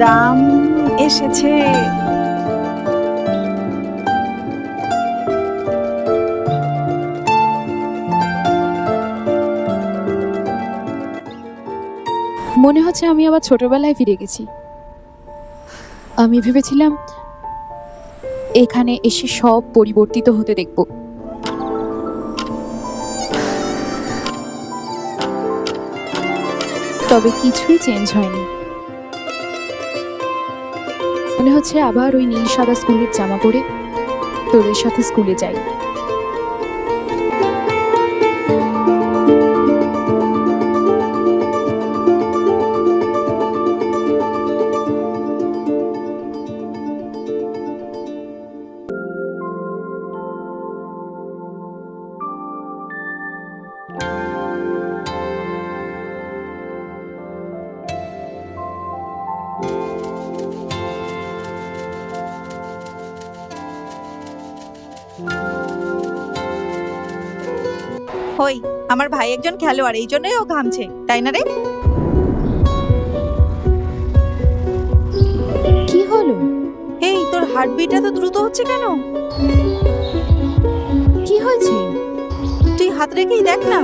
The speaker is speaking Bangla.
রাম এসেছে। মনে হচ্ছে আমি আবার ছোটবেলায় ফিরে গেছি। আমি ভেবেছিলাম এখানে এসে সব পরিবর্তিত হতে দেখব, তবে কিছুই চেঞ্জ হয়নি। মনে হচ্ছে আবার ওই নীল সাদা স্কুলের জামা পরে তোদের সাথে স্কুলে যাই। হই, আমার ভাই একজন খেলোয়াড়, এই জন্যই ও ঘামছে, তাই না রে? কি হলো? এই তোর হার্টবিট এত দ্রুত হচ্ছে কেন? কি হয়েছে? তুই হাত রেখেই দেখ না।